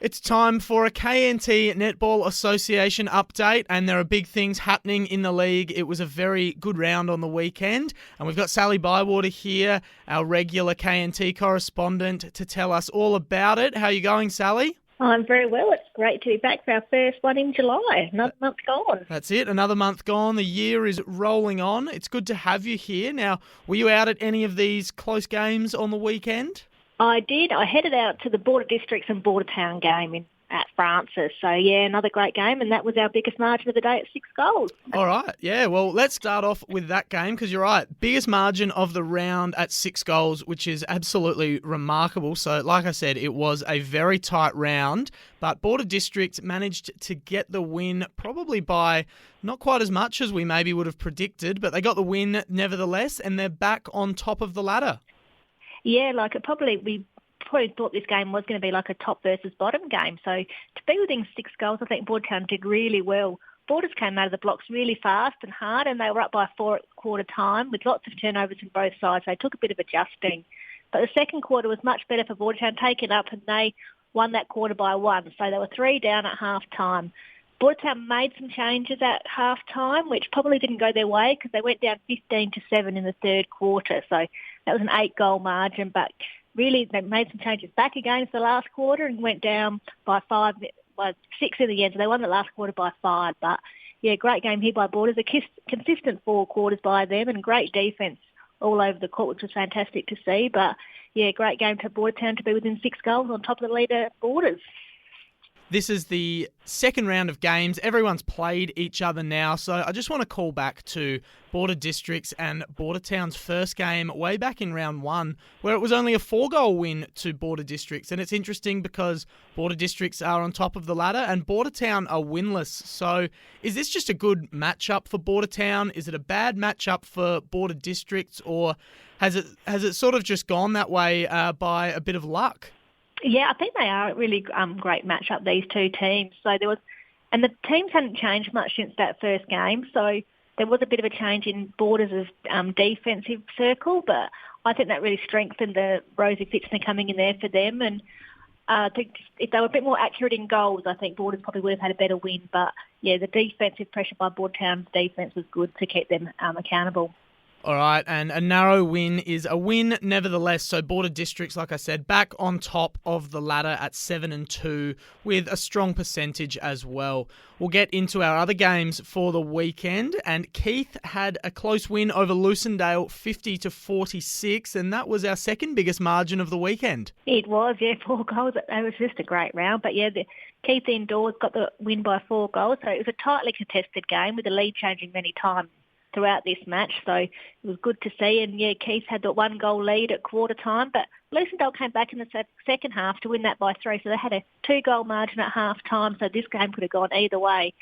It's time for a KNT Netball Association update, and there are big things happening in the league. It was a very good round on the weekend, and we've got Sally Bywater here, our regular KNT correspondent, to tell us all about it. How are you going, Sally? I'm very well. It's great to be back for our first one in July. Another month gone. That's it. Another month gone. The year is rolling on. It's good to have you here. Now, were you out at any of these close games on the weekend? I did. I headed out to the Border Districts and Border Town game at Francis. So, yeah, another great game, and that was our biggest margin of the day at 6 goals. All right. Yeah, well, let's start off with that game because you're right. Biggest margin of the round at 6 goals, which is absolutely remarkable. So, like I said, it was a very tight round, but Border Districts managed to get the win probably by not quite as much as we maybe would have predicted, but they got the win nevertheless, and they're back on top of the ladder. Yeah, we probably thought this game was going to be like a top versus bottom game. So to be within 6 goals, I think Bordertown did really well. Borders came out of the blocks really fast and hard, and they were up by 4 at quarter time with lots of turnovers on both sides. They took a bit of adjusting. But the second quarter was much better for Bordertown, taken up, and they won that quarter by 1. So they were 3 down at half time. Bordertown made some changes at half time, which probably didn't go their way because they went down 15-7 in the third quarter. So that was an 8-goal margin, but really they made some changes back again for the last quarter and went down by 6 in the end. So they won the last quarter by 5. But yeah, great game here by Borders. A consistent 4 quarters by them and great defence all over the court, which was fantastic to see. But yeah, great game to Bordertown to be within 6 goals on top of the leader Borders. This is the second round of games. Everyone's played each other now. So I just want to call back to Border Districts and Bordertown's first game way back in round 1, where it was only a 4-goal win to Border Districts. And it's interesting because Border Districts are on top of the ladder and Bordertown are winless. So is this just a good matchup for Bordertown? Is it a bad matchup for Border Districts, or has it sort of just gone that way by a bit of luck? Yeah, I think they are a really great matchup, these two teams. So and the teams hadn't changed much since that first game. So there was a bit of a change in Borders' defensive circle, but I think that really strengthened the Rosie Fitzner coming in there for them. And I think if they were a bit more accurate in goals, I think Borders probably would have had a better win. But yeah, the defensive pressure by Bordertown's defence was good to keep them accountable. All right, and a narrow win is a win nevertheless. So Border Districts, like I said, back on top of the ladder at 7-2 with a strong percentage as well. We'll get into our other games for the weekend, and Keith had a close win over Lucindale, 50-46, and that was our second biggest margin of the weekend. It was, yeah, 4 goals. It was just a great round, but yeah, Keith indoors got the win by 4 goals, so it was a tightly contested game with the lead changing many times throughout this match, so it was good to see. And yeah, Keith had the 1-goal lead at quarter time, but Lucindale came back in the second half to win that by 3, so they had a 2-goal margin at half time, so this game could have gone either way.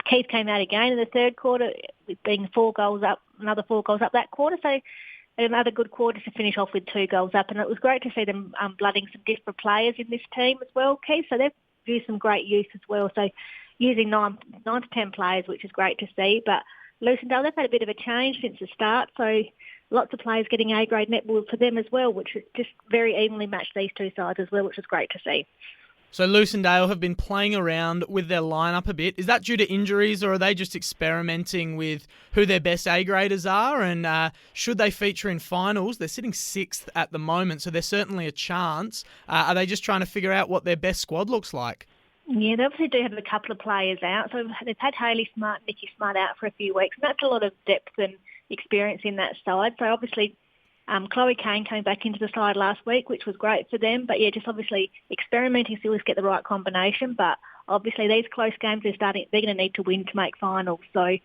Keith came out again in the third quarter, with being 4 goals up, another 4 goals up that quarter, so another good quarter to finish off with 2 goals up, and it was great to see them blooding some different players in this team as well, Keith, so they've used some great use as well, so using 9 to 10 players, which is great to see. But Lucindale, they've had a bit of a change since the start, so lots of players getting A-grade netball for them as well, which is just very evenly matched these two sides as well, which is great to see. So Lucindale have been playing around with their lineup a bit. Is that due to injuries, or are they just experimenting with who their best A-graders are, and should they feature in finals? They're sitting 6th at the moment, so there's certainly a chance. Are they just trying to figure out what their best squad looks like? Yeah, they obviously do have a couple of players out. So they've had Hayley Smart and Nikki Smart out for a few weeks. And that's a lot of depth and experience in that side. So obviously Chloe Kane came back into the side last week, which was great for them. But yeah, just obviously experimenting to always get the right combination. But obviously these close games they're going to need to win to make finals. So it'll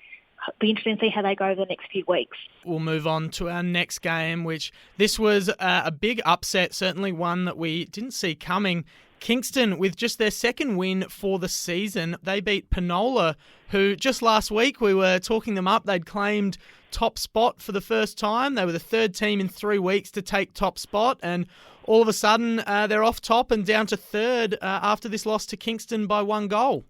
be interesting to see how they go over the next few weeks. We'll move on to our next game, which this was a big upset, certainly one that we didn't see coming. Kingston, with just their second win for the season, they beat Penola, who just last week we were talking them up. They'd claimed top spot for the first time. They were the 3rd team in 3 weeks to take top spot, and all of a sudden they're off top and down to 3rd after this loss to Kingston by 1 goal.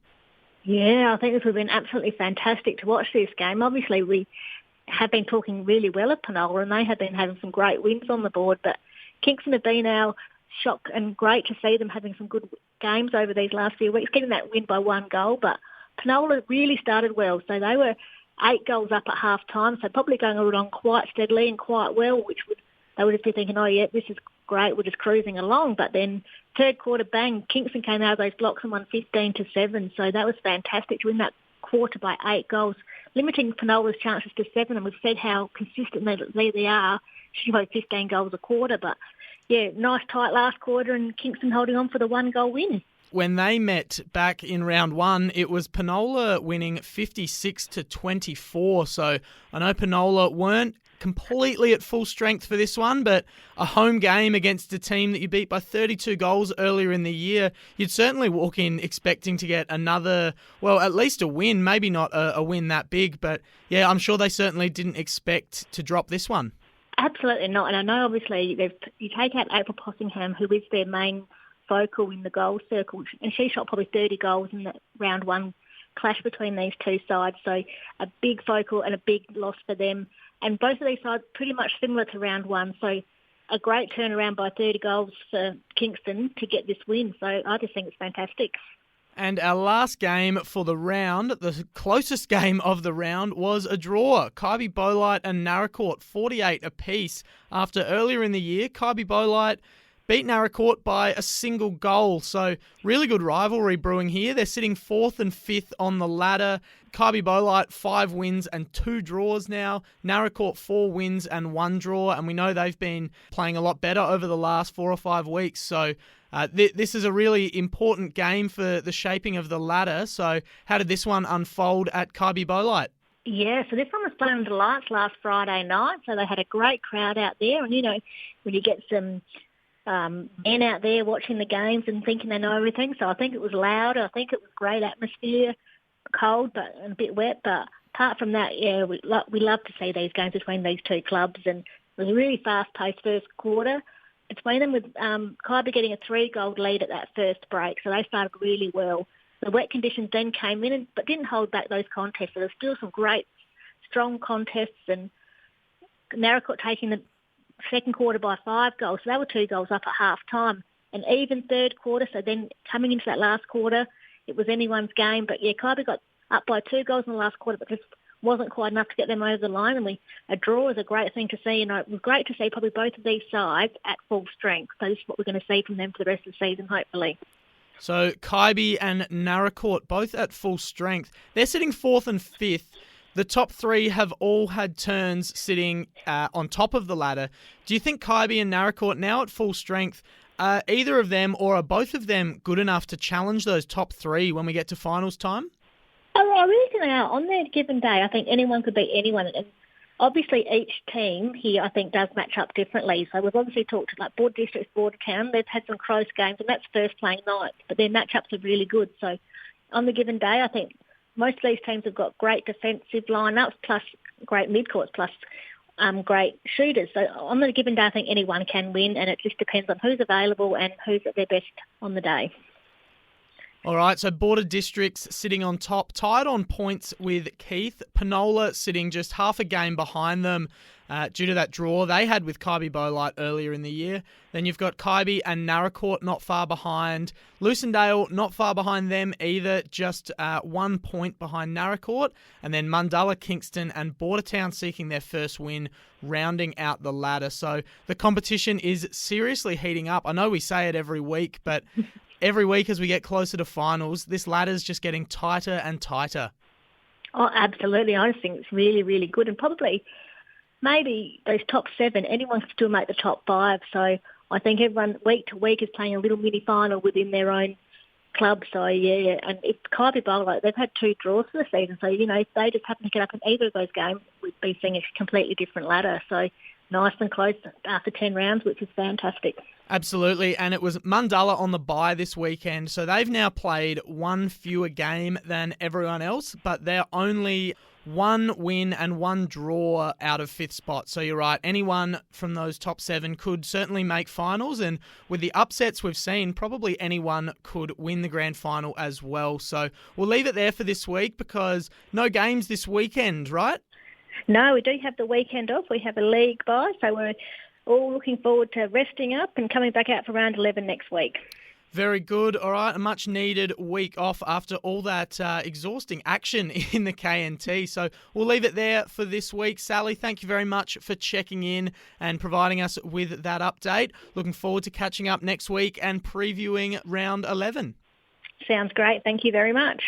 Yeah, I think this has been absolutely fantastic to watch this game. Obviously, we have been talking really well of Penola, and they have been having some great wins on the board, but Kingston have been our shock, and great to see them having some good games over these last few weeks, getting that win by 1 goal. But Penola really started well. So they were 8 goals up at half time, so probably going along quite steadily and quite well, they would have been thinking, oh yeah, this is great, we're just cruising along. But then third quarter, bang, Kingston came out of those blocks and won 15-7. So that was fantastic to win that quarter by 8 goals, limiting Penola's chances to 7. And we've said how consistent they are, shooting about 15 goals a quarter. But yeah, nice tight last quarter, and Kingston holding on for the 1 goal win. When they met back in round 1, it was Penola winning 56-24. So I know Penola weren't completely at full strength for this one, but a home game against a team that you beat by 32 goals earlier in the year, you'd certainly walk in expecting to get another, well, at least a win, maybe not a win that big, but yeah, I'm sure they certainly didn't expect to drop this one. Absolutely not. And I know obviously you take out April Possingham, who is their main focal in the goal circle, and she shot probably 30 goals in that round 1 clash between these two sides. So a big focal and a big loss for them. And both of these sides pretty much similar to round 1. So a great turnaround by 30 goals for Kingston to get this win. So I just think it's fantastic. And our last game for the round, the closest game of the round, was a draw. Kybe Bolite and Naracoorte 48 apiece. After earlier in the year, Kybe Bolite beat Naracoorte by a single goal. So really good rivalry brewing here. They're sitting 4th and 5th on the ladder. Kybe Bolite 5 wins and 2 draws now. Naracoorte 4 wins and 1 draw. And we know they've been playing a lot better over the last 4 or 5 weeks. So this is a really important game for the shaping of the ladder. So how did this one unfold at Kybe Bolite? Yeah, so this one was playing under the lights last Friday night. So they had a great crowd out there. And, you know, when you get some men out there watching the games and thinking they know everything. So I think it was loud. I think it was great atmosphere, cold but a bit wet. But apart from that, yeah, we love to see these games between these two clubs. And it was a really fast-paced first quarter between them, with Kybe getting a 3-goal lead at that first break. So they started really well. The wet conditions then came in, but didn't hold back those contests. So there's still some great, strong contests, and Naracoorte taking the second quarter by 5 goals. So they were 2 goals up at half time. And even third quarter, so then coming into that last quarter, it was anyone's game. But yeah, Kybe got up by 2 goals in the last quarter, but just wasn't quite enough to get them over the line. And a draw is a great thing to see. And it was great to see probably both of these sides at full strength. So this is what we're going to see from them for the rest of the season, hopefully. So Kybe and Naracoorte both at full strength. They're sitting 4th and 5th. The top 3 have all had turns sitting on top of the ladder. Do you think Kybe and Naracoorte now at full strength, are either of them or are both of them good enough to challenge those top 3 when we get to finals time? I really think they are. On their given day, I think anyone could beat anyone. And obviously each team here, I think, does match up differently. So we've obviously talked to like Border Districts, Bordertown. They've had some close games, and that's first playing night. But their matchups are really good. So on the given day, I think most of these teams have got great defensive lineups, plus great midcourts, plus great shooters. So on the given day, I think anyone can win, and it just depends on who's available and who's at their best on the day. All right, so Border Districts sitting on top, tied on points with Keith. Penola sitting just half a game behind them due to that draw they had with Kybe Bolite earlier in the year. Then you've got Kybe and Naracoorte not far behind. Lucindale not far behind them either, just 1 point behind Naracoorte. And then Mundalla, Kingston and Bordertown seeking their first win, rounding out the ladder. So the competition is seriously heating up. I know we say it every week, but every week as we get closer to finals, this ladder's just getting tighter and tighter. Oh, absolutely. I just think it's really, really good. And probably maybe those top 7, anyone can still make the top 5. So I think everyone week to week is playing a little mini final within their own club. So yeah, and if Kybe Bolite, they've had 2 draws for the season. So, you know, if they just happen to get up in either of those games, we'd be seeing a completely different ladder. So nice and close after 10 rounds, which is fantastic. Absolutely, and it was Mundalla on the bye this weekend, so they've now played 1 fewer game than everyone else, but they're only 1 win and 1 draw out of 5th spot. So you're right, anyone from those top 7 could certainly make finals, and with the upsets we've seen, probably anyone could win the grand final as well. So we'll leave it there for this week because no games this weekend, right? No, we do have the weekend off. We have a league bye, so we're all looking forward to resting up and coming back out for round 11 next week. Very good. All right, a much needed week off after all that exhausting action in the KNT. So we'll leave it there for this week. Sally, thank you very much for checking in and providing us with that update. Looking forward to catching up next week and previewing round 11. Sounds great. Thank you very much.